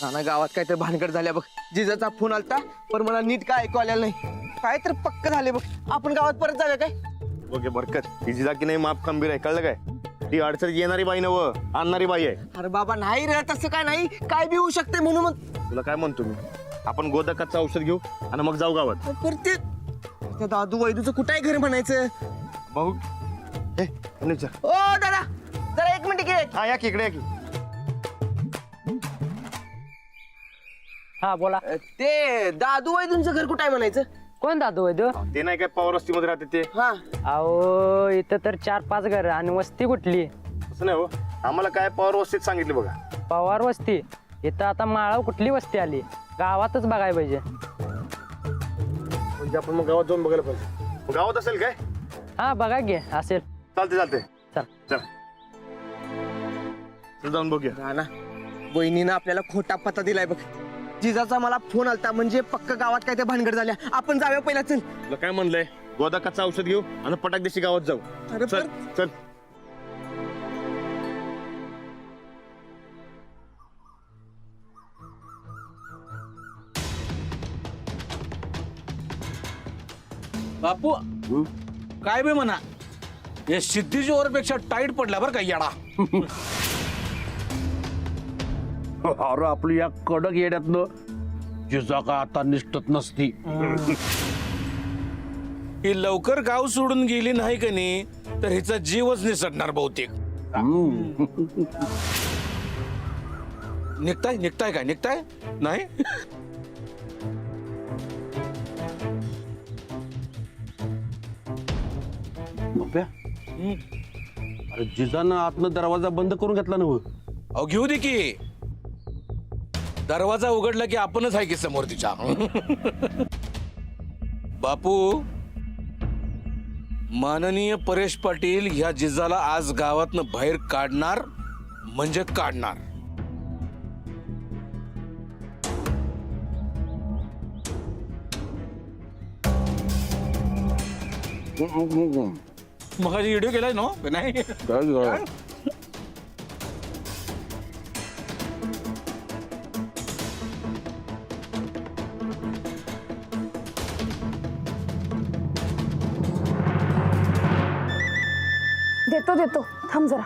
नाना गावात काय तर भानगड झाल्या बघ. जिजाचा फोन आलता पण मला नीट काय ऐकू आलेलं नाही. काय तर पक्क झाले बघ. आपण गावात परत जाऊया काय? ओके बरकत ही जिजा की नाही माप खंबीर आहे कळलं काय. ती अडचणीत येणारी बाई नव आणणारी बाई आहे. अरे बाबा नाही रे तसं काय नाही. काय बी होऊ शकते म्हणून मग तुला काय म्हणतो मी आपण गोदकाचं औषध घेऊ आणि मग जाऊ गावात. परत ते त्या दादू वैदूचं कुठं आहे घर म्हणायचं. भाऊ ए विचार. ओ दादा जरा एक मिनिट घे. हा या की इकडे या की. हा बोला. ते दादू वैदूंचं घर कुठं आहे म्हणायचं. कोण दादू वैद्य? ते नाही काय पवार वस्तीमध्ये राहते ते. हा अहो इथं तर 4-5 घर आणि वस्ती कुठली? असं नाही हो आम्हाला काय पवार वस्तीत सांगितले बघा. पवार वस्ती इथं आता माळाव कुठली वस्ती आली? गावातच बघायला पाहिजे. म्हणजे आपण मग गावात जाऊन बघायला पाहिजे. गावात असेल काय? हा बघा घे असेल. चालते चालते चल. चल चल जाऊन बघूया. नाना बहिणीनं आपल्याला खोटा पत्ता दिलाय बघ. जिजाचा मला फोन आलता म्हणजे पक्क गावात काय ते भानगड झाल्या. आपण जाऊया पहिला चल. तुला काय म्हणलंय गोदाकाचं औषध घेऊ आणि पटाक दिवशी गावात जाऊ. अरे चल चल. बापू काय बे म्हणा या सिद्धीची ओरपेक्षा टाईट पडला बरं का येडा. अरे आपली या कडक येड्यातनं जिजा का आता निष्ठत नसती. ही लवकर गाव सोडून गेली नाही का नाही तर हिचा जीवच निसटणार बहुतेक. निघताय निघताय काय निघताय नाही. बाप्या, अरे जिजानं आतनं दरवाजा बंद करून घेतला ना. अहो घेऊ दे की दरवाजा उघडला की आपणच आहे की समोर तिच्या. बापू माननीय परेश पाटील ह्या जिजाला आज गावातनं बाहेर काढणार म्हणजे काढणार. मग व्हिडिओ केलाय ना नाही. देतो देतो थांब जरा.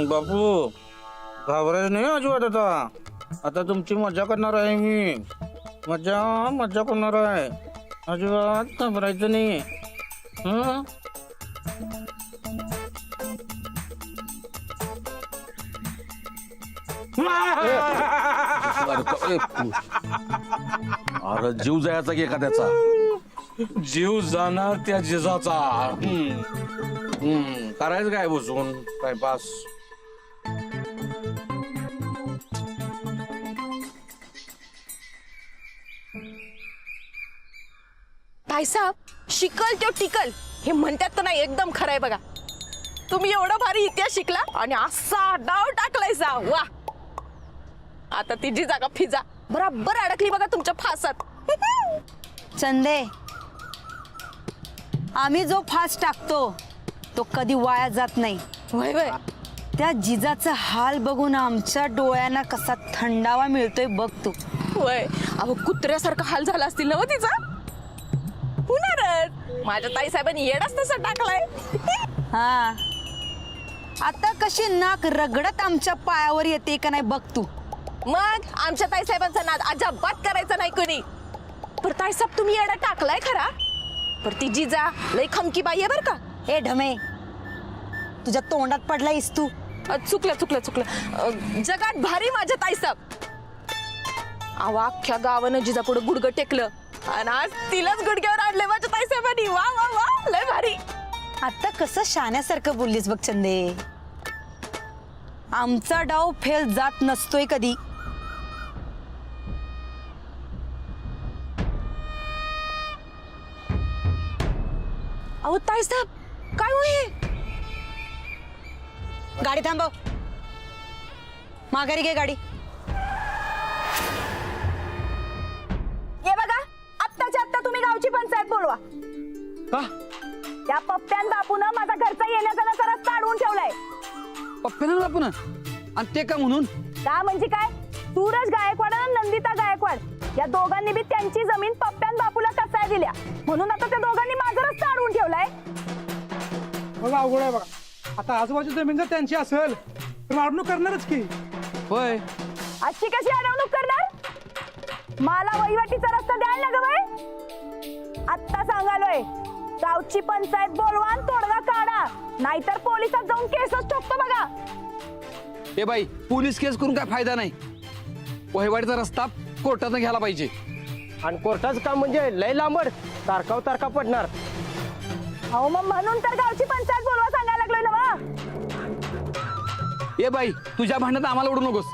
बापू घाबरायचं नाही अजिबात. आता तुमची मजा करणार आहे मी. मजा करणार आहे. अजिबात घाबरायचं नाही. अरे जीव जायचा की एखाद्याचा. जीव जाणार त्या जिजाचा. करायचं काय बसून टाइमपास. भाईसाहेब शिकल तो टिकल हे म्हणतात तर नाही एकदम खरं आहे बघा. तुम्ही एवढा भारी इतिहास शिकला आणि असा डाव टाकलायसा वा. आता तिची जागा फिजा बराबर अडकली बघा तुमच्या फासात. चंदे आम्ही जो फास टाकतो तो कधी वाया जात नाही. वय वय त्या जिजाचा हाल बघून आमच्या डोळ्यांना कसा थंडावा मिळतोय बघ तू. वय अहो कुत्र्यासारखा हाल झाला असतील ना हो तिचा. होणारच. माझ्या ताईसाहेबांनी येडाच तसा टाकलाय. हा आता कशी नाक रगडत आमच्या पायावर येते का नाही बघ तू. मग आमच्या ताईसाहेबांचा नाद अजिबात करायचा नाही कोणी. पर ताईसाहेब तुम्ही येडा टाकलाय खरा. पर ती जिजा लय खमकी बाई आहे बर का. ए ढमे तुझ्या तोंडात पडलायस तू. चुकलं जगात भारी माझ्या ताईसाहेब. अहो अख्ख्या गावानं जिजा पुढे गुडगं टेकलं आणि आज तिलाच गुडघ्यावर आणले माझ्या ताईसाहेबांनी. वा वा वा लय भारी. आता कसं शाण्यासारखं बोललीस बघ चंदे. आमचा डाव फेल जात नसतोय कधी. अहो ताईसाहेब काय होईल. गाडी थांबव. माघारी घे गाडी. ये बघा आत्ताच्या आत्ता तुम्ही गावची पंचायत बोलवा. का त्या पप्प्यान बापूनं माझा घरचा येण्याचा नसा रस्ता अडवून ठेवलाय. पप्प्यानं बापून आणि ते का म्हणून. का म्हणजे काय. सूरज गायकवाड आणि नंदिता गायकवाड या दोघांनी बी त्यांची जमीन पप्प्यान बापूला कसाय दिल्या म्हणून आता त्या दोघांनी माझा रस्ता अडवून ठेवलाय. बघा अवघड आहे बघा. आता आजूबाजू जमीन जर त्यांची असेल तर अडवणूक करणारच की. होय अशी कशी अडवणूक करणार. मला वहिवाटीचा रस्ता द्याल ना ग बाई. आत्ता सांगालोय गावची पंचायत बोलवा आणि तोडगा काढा नाहीतर पोलिसात जाऊन केसच ठोकतो बघा. ए बाई पोलीस केस करून काय फायदा नाही. वहिवाटीचा रस्ता कोर्टानं घ्यायला पाहिजे. आणि कोर्टाचं काम म्हणजे लय लांबड तारकाव तारका पडणार. अहो मग म्हणून तर गावची पंचायत बोलवा सांगायला लागलोय ना वा. ए बाई तुझ्या भांडणात आम्हाला ओढू नकोस.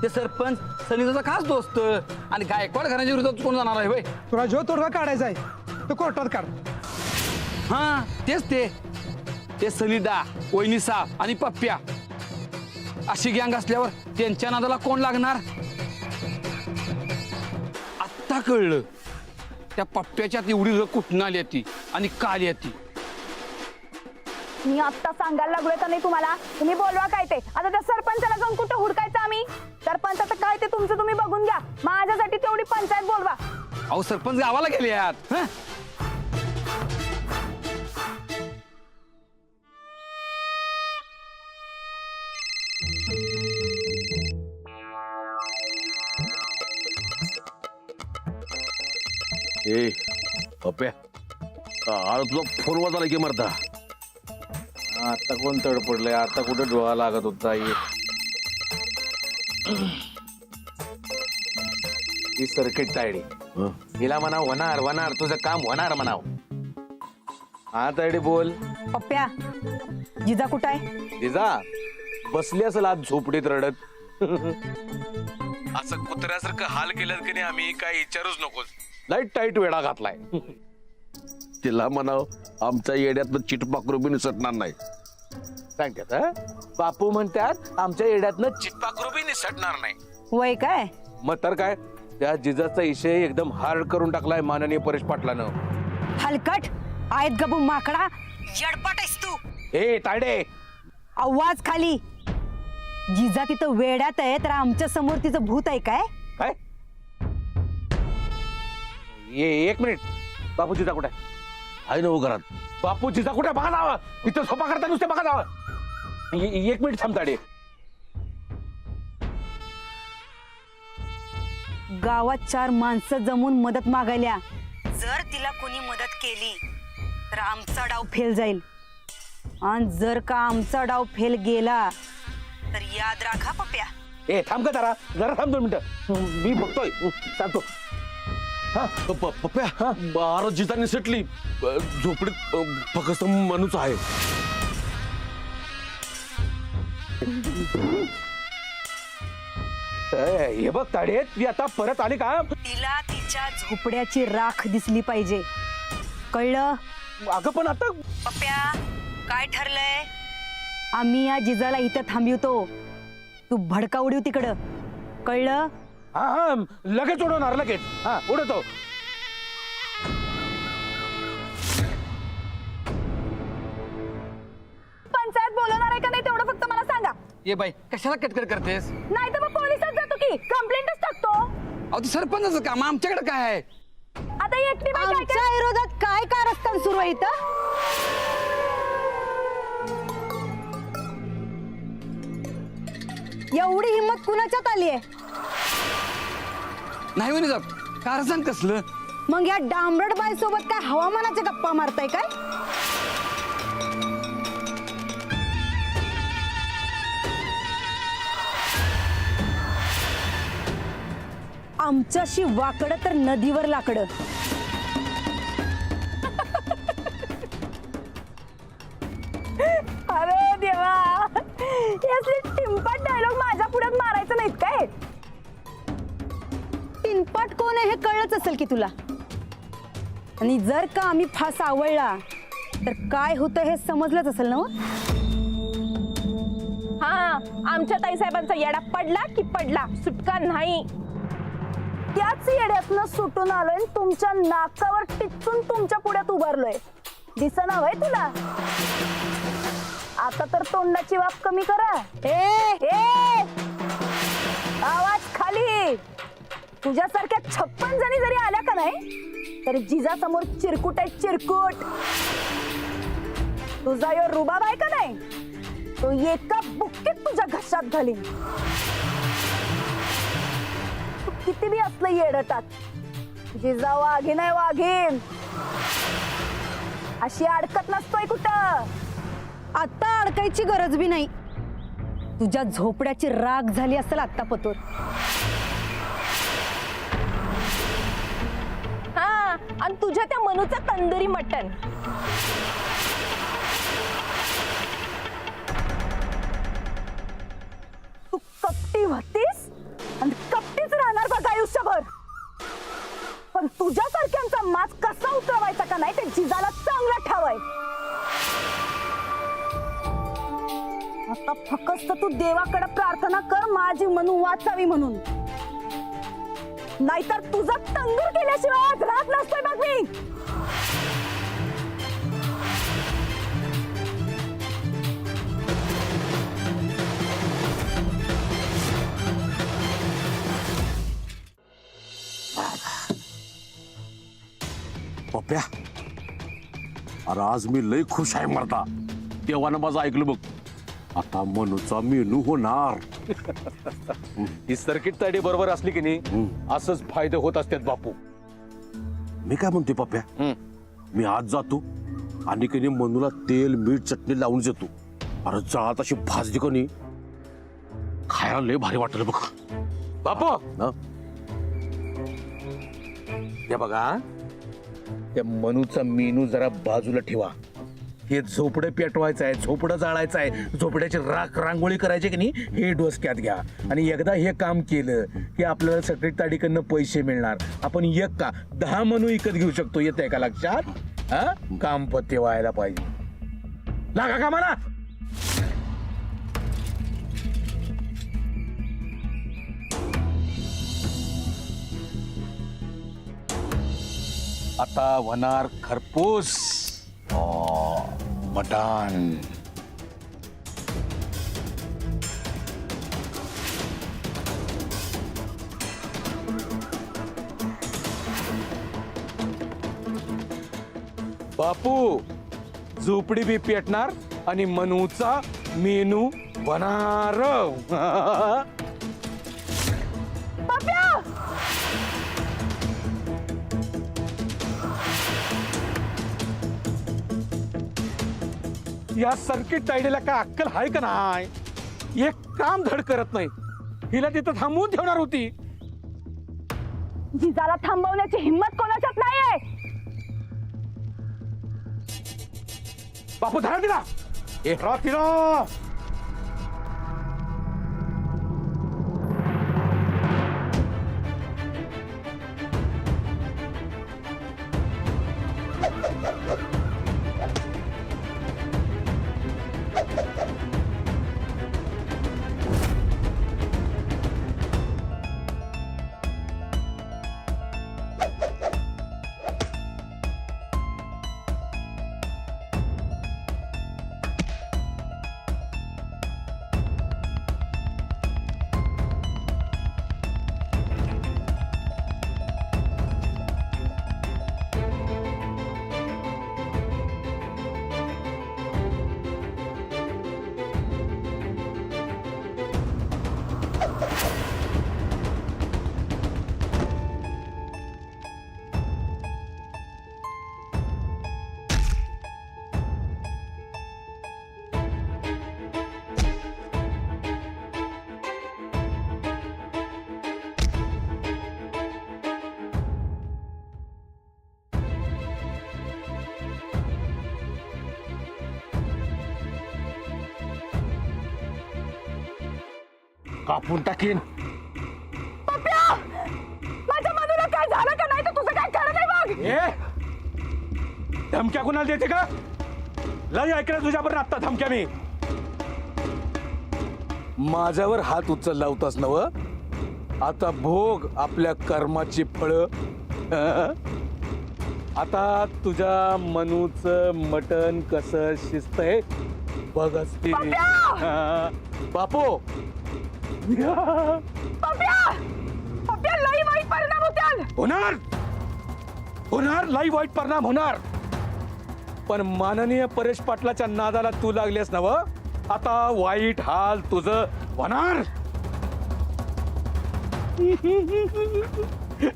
ते सरपंच सनीचा खास दोस्त आणि गायकवाड घराच्या विरोधात कोण जाणार आहे होय. तुला जो तोडगा काढायचा आहे तो कोर्टात काढ. हा तेच ते सनीदा वहिनीसा आणि पप्प्या अशी गँग असल्यावर त्यांच्या नादाला कोण लागणार. आत्ता कळलं त्या पप्प्याच्यात एवढी रग कुठून आली ती आणि का आली ती. मी आता सांगायला लागलोय का नाही तुम्हाला. तुम्ही बोलवा काय ते. आता त्या सरपंचाला जाऊन कुठं हुडकायचं आम्ही. सरपंच आता काय ते तुमचं तुम्ही बघून घ्या. माझ्यासाठी तेवढी पंचायत बोलवा. अहो सरपंच गावाला गेले यात. ए पप्प्या आळ तुझा फोन वाजला की मरता. आता कोण तड पडलंय. आता कुठे डोळा लागत होता. ही सर्किट तायडी हिला म्हणाव होणार होणार तुझं काम होणार म्हणाव. हा तायडी बोल. पप्प्या जिजा कुठं आहे. जिजा बसली असेल आज झोपडीत रडत. असं कुत्र्यासारखं हाल केलं की नाही आम्ही काय विचारूच नकोस. लाईट टाईट वेळा घातलाय. तिला म्हणाव आमच्या येड्यातनं चिटपाकरू बी निसटणार नाही. सांगतात हा? बापू म्हणतात आमच्या येड्यातनं चिटपाकरू बी निसटणार नाही. वय काय. मग तर काय त्या जिजाचा विषय एकदम हार्ड करून टाकलाय माननीय परेश पाटलानं. हलकट आहेत गबू माकडा. येडपट आहेस तू. ए तायडे आवाज खाली. जिजा तिथं वेड्यात आहे तर आमच्या समोर तिचं भूत आहे काय. काय ये एक मिनिट. बापू जिजा कुठे आहे ना हो घरात. बापू जिजा कुठे बघा जावं. इथं सोपा करता नुसते बघा जावं. एक मिनिट थांब तायडे. गावात 4 माणसं जमून मदत मागायल्या. जर तिला कोणी मदत केली तर आमचा डाव फेल जाईल. आणि जर का आमचा डाव फेल गेला तर याद राखा पप्प्या. ए थांब का जरा थांब 2 मिनिटं. मी बघतोय सांगतो. पप्प्या बारा जिता निसटली. झोपडीत फक्त माणूस आहे. हे बघ ताडे ती आता परत आली का. तिला तिच्या झोपड्याची राख दिसली पाहिजे. कळलं. अगं पण आता पप्प्या काय ठरलंय. आम्ही या जिजाला इथं थांबवतो. तू भडका उडीव तिकडं. कळलं. हा हा लगेच उडवणार लगेच. हा उडवतो. पंचायत बोलवणार आहे का नाही तेवढं फक्त मला सांगा. ये बाई कशाला कटकट करतेस. नाही तर मग पोलिसात जातो की कंप्लेंटच टाकतो. अहो ते सरपंचाचं काम आमच्याकडे काय आहे? आता ही एकटी बाई काय आमच्या विरोधात काय कारस्थान सुरू आहे इथं? एवढी हिंमत कुणाच्यात आली आहे? नाही म्हणे साहेब, कारस्थान कसलं? मग या डांबरट बाई सोबत काय हवामानाच्या गप्पा मारताय काय? आमच्याशी वाकडं तर नदीवर लाकडं. अरे देवा, हे असले टिंपाट डायलॉग माझ्या पुढ्यात मारायचं नाहीत काय? पिनपाट कोण आहे हे कळलंच असेल की तुला. आणि जर का आम्ही फास आवळला तर काय होतं हे समजलंच असेल ना? हा, आमच्या ताईसाहेबांचा येडा पडला की पडला, सुटका नाही. त्याच येड्यातनं सुटून आलोय आणि तुमच्या नाकावर टिचून तुमच्या पुढ्यात उभारलोय. दिसना होय तुला? आता तर तोंडाची वाफ कमी करा. ए आवाज खाली. तुझ्यासारख्या 56 जणी जरी आल्या का नाही तरी जिजासमोर चिरकुट आहे, चिरकुट. तुझा यो रुबाब आहे का नाही, तो एका बुक्कीत तुझ्या घशात घालीन. तू किती बी असलं येडटात, जिजा वाघीन आहे, वाघीन. अशी अडकत नसतोय कुठं. आता अडकायची गरज बी नाही. तुझ्या झोपड्याची राग झाली असेल आत्ता पतोर. हा, आणि तुझ्या त्या मनूचं तंदुरी मटण. तू कपटी होतीस आणि कपटीच राहणार बघ आयुष्यभर. पण तुझ्यासारख्यांचा माज कसा उतरवायचा का नाही ते जिजाला चांगला ठावाय. आता फक्त तू देवाकडे प्रार्थना कर माझी मनू वाचावी म्हणून, नाहीतर तुझा तंदूर केल्याशिवाय आज राहत नसतोय बघ मी. पप्प्या, अरे आज मी लय खुश आहे मर्दा. देवानं माझं ऐकलं बघ. आता मनूचा मेनू होणार. ही सर्किट ताडी बरोबर असली की नाही असंच फायदे होत असतात बापू. मी काय म्हणते पप्प्या, मी आज जातो आणि की नाही मनूला तेल मीठ चटणी लावून देतो. अरे जात अशी भाजली का नाही खायला लय भारी वाटलं बघ. बापू हं? हे बघा, त्या मनूचा मेनू जरा बाजूला ठेवा. हे झोपडं पेटवायचं आहे, झोपडं जाळायचं आहे, झोपड्याची राख रांगोळी करायची की नाही हे डोसक्यात घ्या. आणि एकदा हे काम केलं की आपल्याला सगळी ताडीकडनं पैसे मिळणार. आपण एक का 10 मनू विकत घेऊ शकतो. येतंय का लक्षात? हा, काम पत्ते व्हायला पाहिजे. लागा का मला. आता होणार खरपूस मटण. बापू, झोपडी बी पेटणार आणि मनूचा मेनू बनणार. या सर्किट तायडीला काय अक्कल आहे का नाही? एक काम धड करत नाही. हिला तिथं थांबवून ठेवणार होती. जिजाला थांबवण्याची हिंमत कोणाच्यात नाहीये. बापू धरा तिला. तिला कापून टाकीन. पप्प्या माझ्या मनूला काय झालं का नाही तर तुझं काय खरं नाही बघ. धमक्या कुणाला देते का? लय ऐकलं तुझ्यावर आत्ता धमक्या मी. माझ्यावर हात उचलला होतास नव. आता भोग आपल्या कर्माची फळ. आता तुझ्या मनूचं मटण कसं शिजतंय बघच ते. बापू पप्प्या लई वाईट परिणाम होत्याल. होणार लई वाईट परिणाम होणार. पण माननीय परेश पाटलाच्या नादाला तू लागलेस नव. आता वाईट हाल तुझं होणार.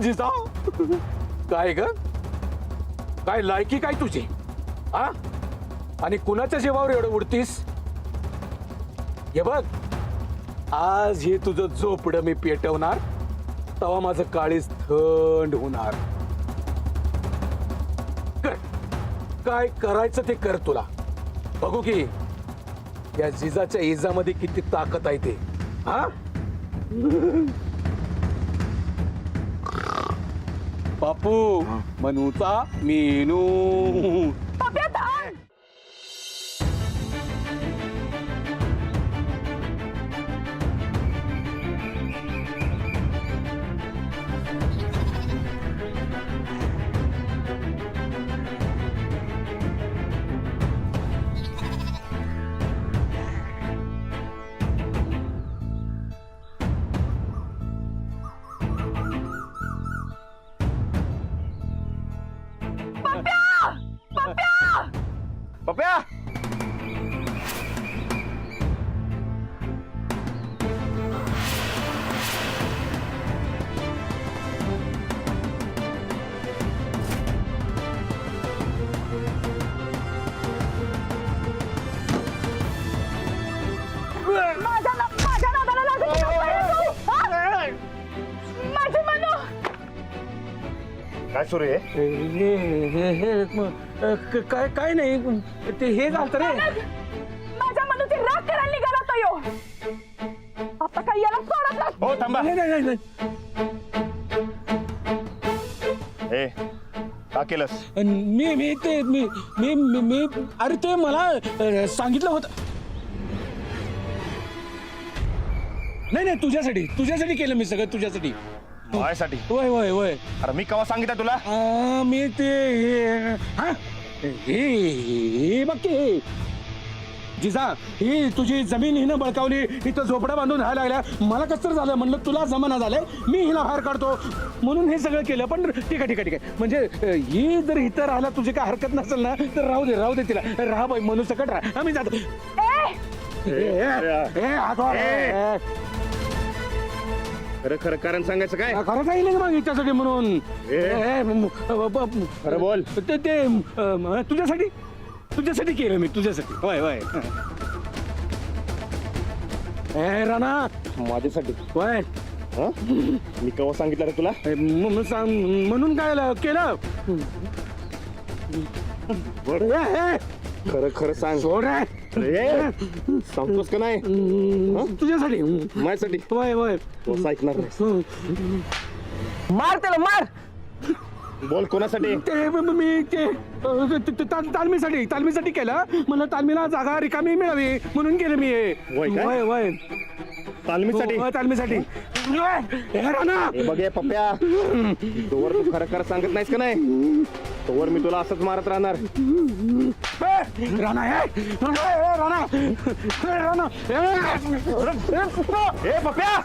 जिजाऊ काय ग काय लायकी काय तुझी हा? आणि कुणाच्या जीवावर एवढं उडतीस? हे बघ आज हे तुझं झोपडं मी पेटवणार तेव्हा माझं काळीज थंड होणार. कर काय करायचं ते कर. तुला बघू की या जिजाच्या इजामध्ये किती ताकद आहे ते. हा बापू मनूचा मेनू. पप्प्या थांब. पप्या माझ्या नादाला लागून तू, हा? माझी मनू. काय सुरू आहे? काय काय नाही ते हे झालं रे. माझ्या मनूची राग करायला निघाला तो यो. आता काही याला सोडत नाही. हो थांबा. नाही ए का केलंस? मी ते मी अरे ते मला सांगितलं होतं. नाही तुझ्यासाठी केलं मी सगळं तुझ्यासाठी. माझ्यासाठी? वय वय वय. अरे मी केव्हा सांगितलं तुला? मी ते हे बघ की जिजा ही तुझी जमीन हिनं बळकावली. इथं झोपडा बांधून राहायला लागल्या. मला कसं झालं म्हणलं तुला जमाना झालंय मी हिला बाहेर काढतो म्हणून हे सगळं केलं. पण ठीक आहे म्हणजे ही जर इथं राहायला तुझी काय हरकत नसेल ना तर राहू दे तिला. राहा बाई मनू सकट राहा. आम्ही जातो. खरं कारण सांगायचं काय? खरं सांगितलं मग हिच्यासाठी म्हणून. खरं बोल. ते तुझ्यासाठी केलं मी तुझ्यासाठी. वय वय. राणा माझ्यासाठी? वय मी केव्हा सांगितलं रे तुला? म्हणून काय केलं. खरं सांग. सोड सांगतोस का नाही? तुझ्यासाठी माझ्यासाठी? वय वय. तो ऐकणार नाही. मार त्याला मार. बोल कोणासाठी? ते मी ते तालमीसाठी केलं. मला तालमीला जागा रिकामी मिळावी म्हणून केलं मी. वय वय तालमीसाठी? तालमीसाठी. बघ पप्प्या तोवर तू खरं सांगत नाहीस का नाही तोवर मी तुला असंच मारत राहणार. राणा ए पप्प्या